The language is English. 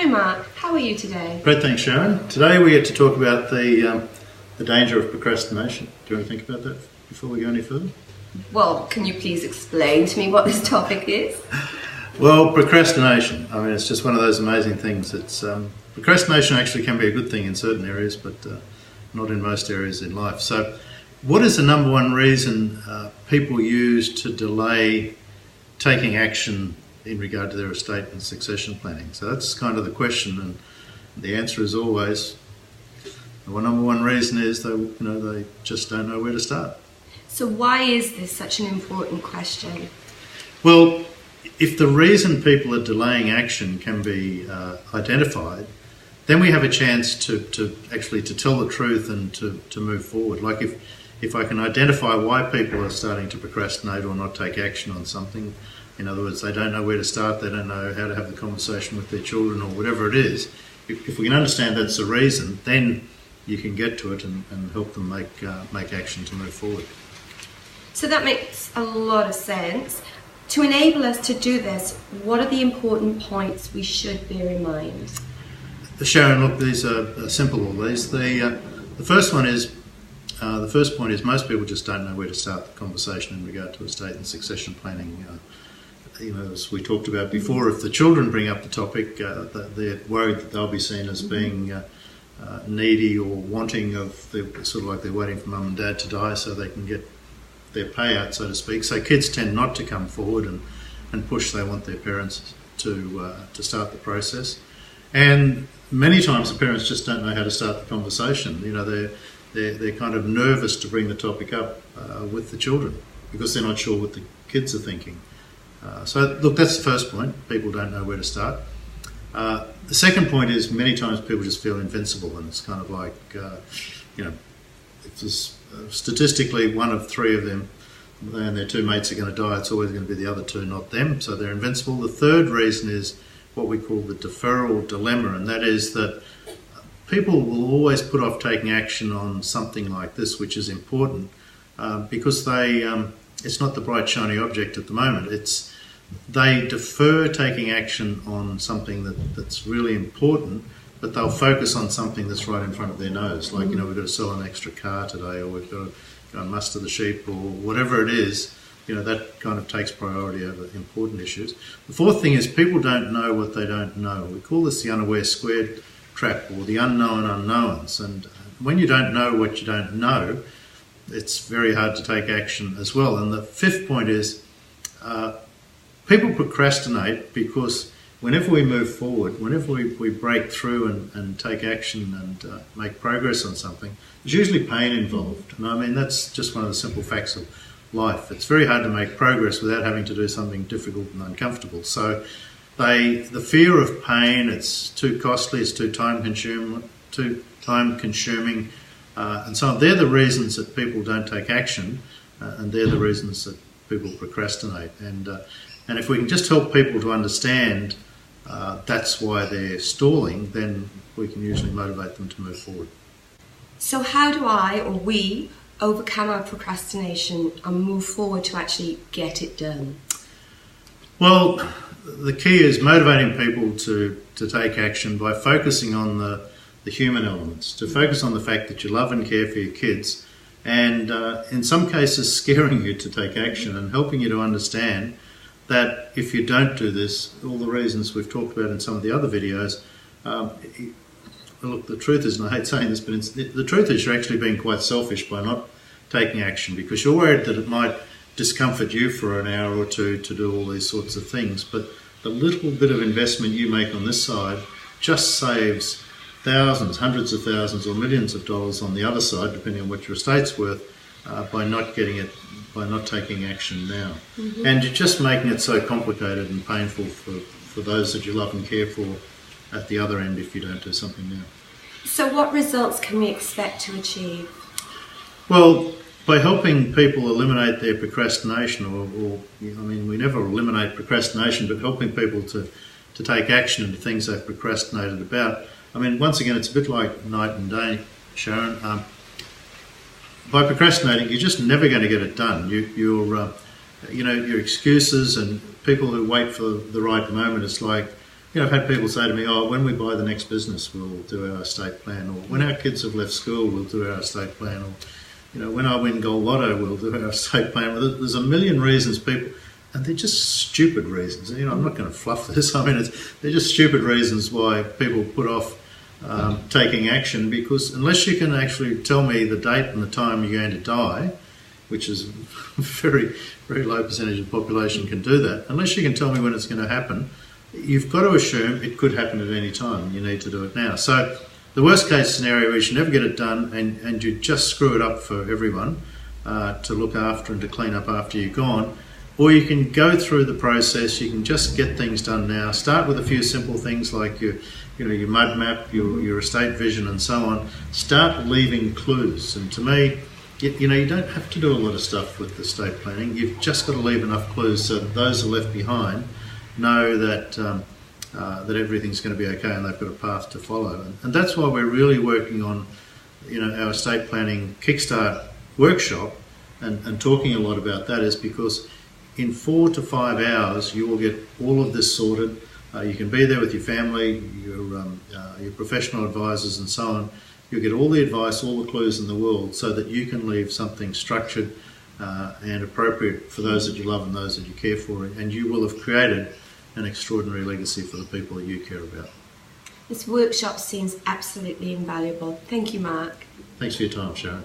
Hi Mark, how are you today? Great, thanks Sharon. Today we get to talk about the danger of procrastination. Do you want to think about that before we go any further? Well, can you please explain to me what this topic is? Well, procrastination, I mean, it's just one of those amazing things. Procrastination actually can be a good thing in certain areas, but not in most areas in life. So what is the number one reason people use to delay taking action in regard to their estate and succession planning? So that's kind of the question, and the answer is always, the number one reason is they just don't know where to start. So why is this such an important question? Well, if the reason people are delaying action can be identified, then we have a chance to actually tell the truth and to move forward. Like if I can identify why people are starting to procrastinate or not take action on something, in other words, they don't know where to start, they don't know how to have the conversation with their children or whatever it is, if we can understand that's the reason, then you can get to it and help them make action to move forward. So that makes a lot of sense. To enable us to do this, what are the important points we should bear in mind? Sharon, look, these are simple, all these. The first point is most people just don't know where to start the conversation in regard to estate and succession planning. As we talked about before, if the children bring up the topic, they're worried that they'll be seen as being needy or wanting sort of like they're waiting for mum and dad to die so they can get their payout, so to speak. So kids tend not to come forward and push. They want their parents to start the process. And many times the parents just don't know how to start the conversation. They're kind of nervous to bring the topic up with the children because they're not sure what the kids are thinking. So look, that's the first point. People don't know where to start. The second point is many times people just feel invincible, and it's kind of like, if there's statistically one of three of them and their two mates are going to die, it's always going to be the other two, not them. So they're invincible. The third reason is what we call the deferral dilemma, and that is that people will always put off taking action on something like this, which is important, because it's not the bright shiny object at the moment. They defer taking action on something that's really important, but they'll focus on something that's right in front of their nose. Like, we've got to sell an extra car today, or we've got to go and muster the sheep, or whatever it is. That kind of takes priority over important issues. The fourth thing is people don't know what they don't know. We call this the unaware squared trap, or the unknown unknowns. And when you don't know what you don't know, it's very hard to take action as well. And the fifth point is people procrastinate because whenever we move forward, whenever we break through and take action and make progress on something, there's usually pain involved. And I mean, that's just one of the simple facts of life. It's very hard to make progress without having to do something difficult and uncomfortable. So the fear of pain, it's too costly, it's too time consuming, and so on. They're the reasons that people don't take action, and they're the reasons that people procrastinate. And if we can just help people to understand that's why they're stalling, then we can usually motivate them to move forward. So how do I, or we, overcome our procrastination and move forward to actually get it done? Well, the key is motivating people to take action by focusing on the human elements, to focus on the fact that you love and care for your kids, and in some cases scaring you to take action and helping you to understand that if you don't do this, all the reasons we've talked about in some of the other videos, look, the truth is, and I hate saying this, but the truth is you're actually being quite selfish by not taking action, because you're worried that it might discomfort you for an hour or two to do all these sorts of things. But the little bit of investment you make on this side just saves thousands, hundreds of thousands or millions of dollars on the other side, depending on what your estate's worth, by not taking action now. Mm-hmm. And you're just making it so complicated and painful for those that you love and care for at the other end if you don't do something now. So what results can we expect to achieve? Well, by helping people eliminate their procrastination, we never eliminate procrastination, but helping people to take action into things they've procrastinated about. I mean, once again, it's a bit like night and day, Sharon. By procrastinating, you're just never going to get it done. Your excuses and people who wait for the right moment, it's like I've had people say to me, "Oh, when we buy the next business, we'll do our estate plan," or "When our kids have left school, we'll do our estate plan," or "When I win Gold Lotto, we'll do our estate plan." Well, there's a million reasons people, and they're just stupid reasons. I'm not going to fluff this. I mean, they're just stupid reasons why people put off taking action, because unless you can actually tell me the date and the time you're going to die, which is a very, very low percentage of the population can do that, unless you can tell me when it's going to happen, you've got to assume it could happen at any time and you need to do it now. So the worst case scenario is you never get it done and you just screw it up for everyone to look after and to clean up after you're gone. Or you can go through the process, you can just get things done now. Start with a few simple things like your mud map, your estate vision and so on. Start leaving clues. And to me, you don't have to do a lot of stuff with estate planning. You've just got to leave enough clues so that those who are left behind know that that everything's going to be okay and they've got a path to follow. And that's why we're really working on our estate planning kickstart workshop and talking a lot about that, is because in 4 to 5 hours you will get all of this sorted. You can be there with your family, your professional advisors and so on. You'll get all the advice, all the clues in the world, so that you can leave something structured and appropriate for those that you love and those that you care for, and you will have created an extraordinary legacy for the people that you care about. This workshop seems absolutely invaluable. Thank you, Mark. Thanks for your time, Sharon.